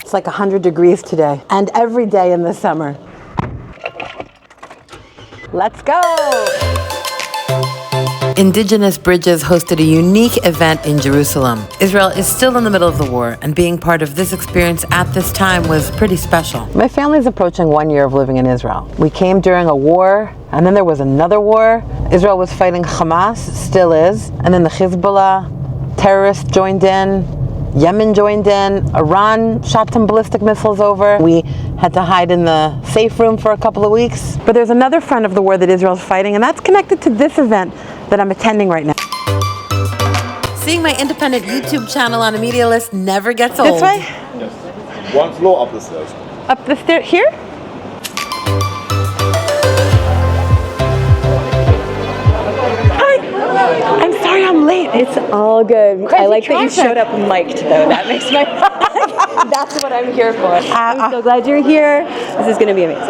It's like 100 degrees today, and every day in the summer. Let's go! Indigenous Bridges hosted a unique event in Jerusalem. Israel is still in the middle of the war, and being part of this experience at this time was pretty special. My family's approaching 1 year of living in Israel. We came during a war, and then there was another war. Israel was fighting Hamas, still is, and then the Hezbollah terrorists joined in. Yemen joined in. Iran shot some ballistic missiles over. We had to hide in the safe room for a couple of weeks. But there's another front of the war that Israel's fighting, and that's connected to this event that I'm attending right now. Seeing my independent YouTube channel on a media list never gets old. This way? Yes. One floor up the stairs. Up the stairs? Here? I'm sorry I'm late. It's all good. I like that you showed up mic'd, though. That makes my... That's what I'm here for. I'm so glad you're here. This is going to be amazing.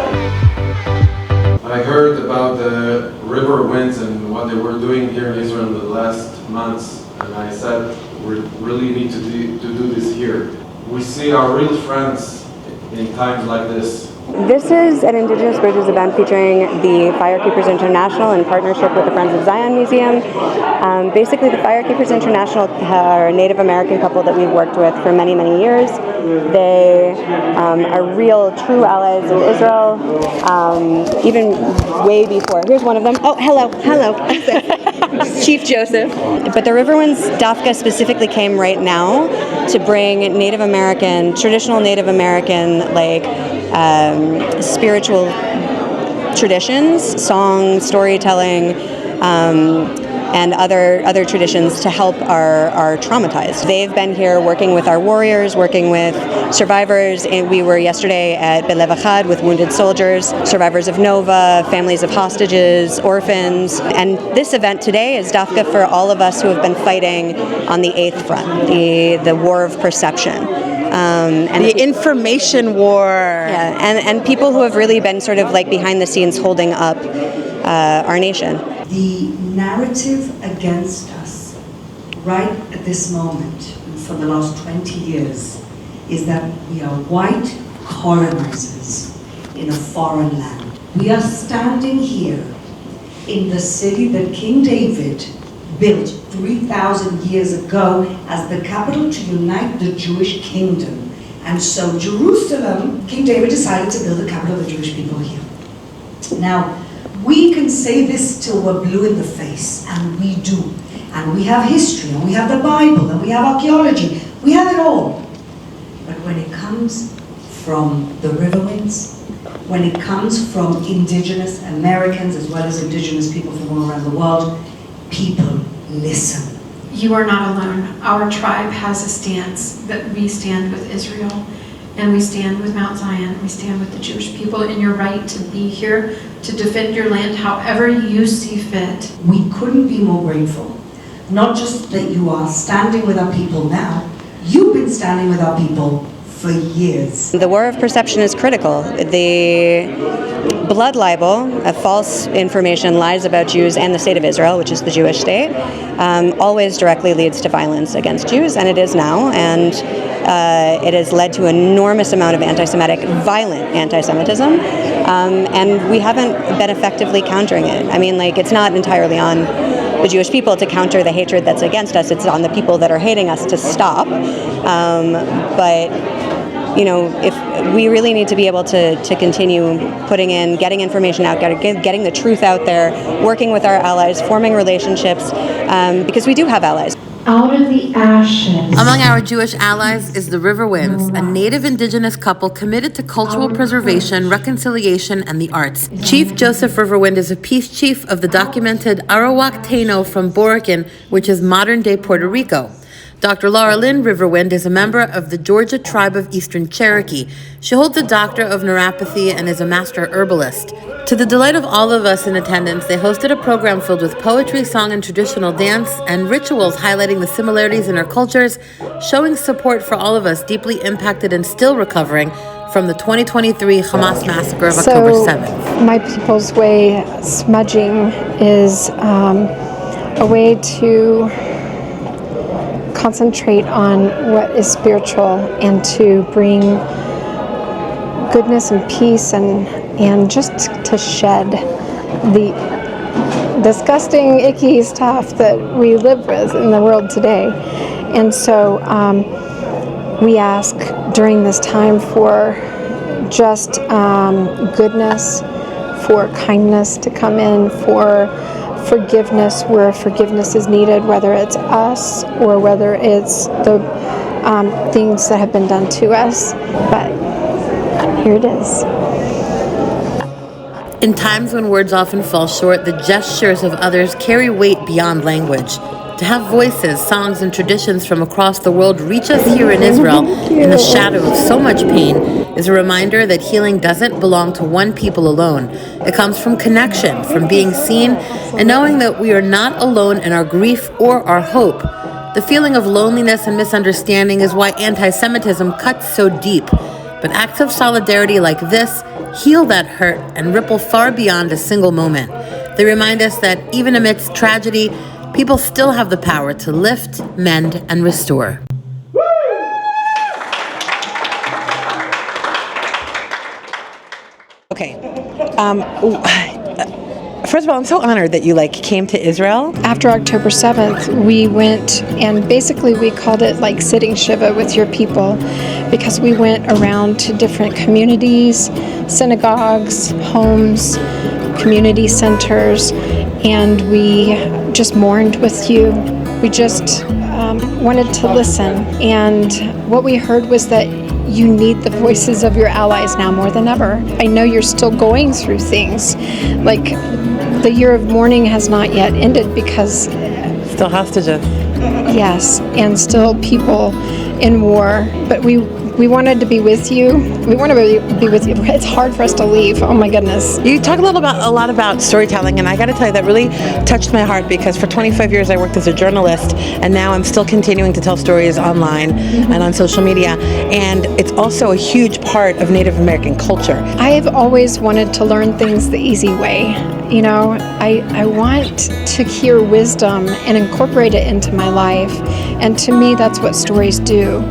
I heard about the Riverwinds and what they were doing here in Israel in the last months, and I said, we really need to do this here. We see our real friends in times like this. This is an Indigenous Bridges event featuring the Firekeepers International in partnership with the Friends of Zion Museum. Basically, the Firekeepers International are a Native American couple that we've worked with for many, many years. They are real, true allies of Israel, even way before. Here's one of them. Oh, hello. Chief Joseph. But the Riverwinds Dafka specifically came right now to bring Native American, traditional Native American, spiritual traditions, song, storytelling, and other traditions to help our traumatized. They've been here working with our warriors, working with survivors, and we were yesterday at Belev Achad with wounded soldiers, survivors of Nova, families of hostages, orphans, and this event today is Dafka for all of us who have been fighting on the 8th front, the war of perception. And the information war. Yeah, and people who have really been sort of like behind the scenes holding up our nation. The narrative against us right at this moment and for the last 20 years is that we are white colonizers in a foreign land. We are standing here in the city that King David built 3,000 years ago as the capital to unite the Jewish kingdom. And so Jerusalem, King David decided to build the capital of the Jewish people here. Now, we can say this till we're blue in the face, and we do. And we have history, and we have the Bible, and we have archaeology. We have it all. But when it comes from the Riverwinds, when it comes from indigenous Americans as well as indigenous people from all around the world, people listen. You are not alone. Our tribe has a stance that we stand with Israel, and we stand with Mount Zion, we stand with the Jewish people in your right to be here, to defend your land however you see fit. We couldn't be more grateful. Not just that you are standing with our people now, you've been standing with our people for years. The war of perception is critical. The blood libel, false information, lies about Jews and the state of Israel, which is the Jewish state, always directly leads to violence against Jews, and it is now, and it has led to an enormous amount of violent anti-Semitism, and we haven't been effectively countering it. I mean, it's not entirely on the Jewish people to counter the hatred that's against us. It's on the people that are hating us to stop. But if we really need to be able to continue getting information out, getting the truth out there, working with our allies, forming relationships, because we do have allies. Out of the ashes. Among our Jewish allies is the Riverwinds, a native indigenous couple committed to cultural preservation, reconciliation, and the arts. Chief Joseph Riverwind is a peace chief of the documented Arawak Taino from Borican, which is modern-day Puerto Rico. Dr. Laura Lynn Riverwind is a member of the Georgia tribe of Eastern Cherokee. She holds a doctor of neuropathy and is a master herbalist. To the delight of all of us in attendance, they hosted a program filled with poetry, song, and traditional dance, and rituals highlighting the similarities in our cultures, showing support for all of us deeply impacted and still recovering from the 2023 Hamas massacre of October 7th. My people's way, smudging, is a way to concentrate on what is spiritual and to bring goodness and peace and just to shed the disgusting, icky stuff that we live with in the world today. And so we ask during this time for just goodness, for kindness to come in, for forgiveness where forgiveness is needed, whether it's us or whether it's the things that have been done to us. But here it is. In times when words often fall short, the gestures of others carry weight beyond language. To have voices, songs, and traditions from across the world reach us here in Israel in the shadow of so much pain is a reminder that healing doesn't belong to one people alone. It comes from connection, from being seen, and knowing that we are not alone in our grief or our hope. The feeling of loneliness and misunderstanding is why anti-Semitism cuts so deep. But acts of solidarity like this heal that hurt and ripple far beyond a single moment. They remind us that even amidst tragedy, people still have the power to lift, mend, and restore. Okay. First of all, I'm so honored that you came to Israel. After October 7th, we went and basically we called it like sitting Shiva with your people, because we went around to different communities, synagogues, homes, community centers, and we just mourned with you. We just wanted to listen. And what we heard was that you need the voices of your allies now more than ever. I know you're still going through things. Like, the year of mourning has not yet ended because... Still hostages. Yes, and still people in war. But we wanted to be with you. We want to be with you. It's hard for us to leave. Oh my goodness. You talk a lot about storytelling, and I got to tell you that really touched my heart, because for 25 years I worked as a journalist, and now I'm still continuing to tell stories online and on social media, and it's also a huge part of Native American culture. I have always wanted to learn things the easy way. You know, I want to hear wisdom and incorporate it into my life, and to me that's what stories do.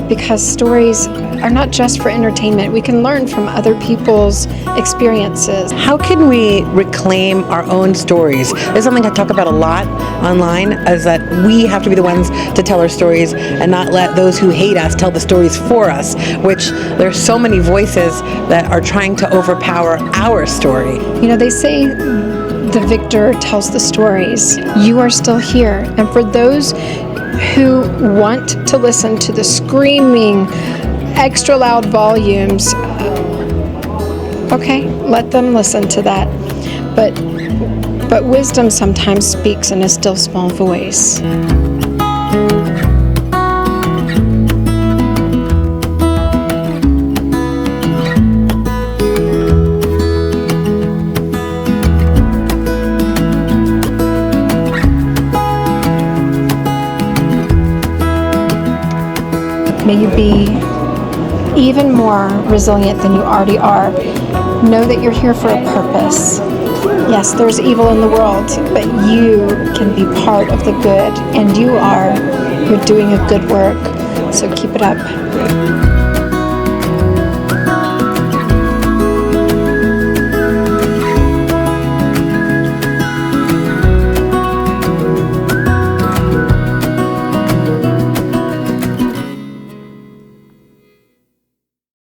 Because stories are not just for entertainment. We can learn from other people's experiences. How can we reclaim our own stories? There's something I talk about a lot online, is that we have to be the ones to tell our stories and not let those who hate us tell the stories for us, which there's so many voices that are trying to overpower our story. You know, they say the victor tells the stories. You are still here. And for those who want to listen to the screaming, extra loud volumes, okay, let them listen to that. But wisdom sometimes speaks in a still small voice. May you be even more resilient than you already are. Know that you're here for a purpose. Yes, there's evil in the world, but you can be part of the good, and you're doing a good work, so keep it up.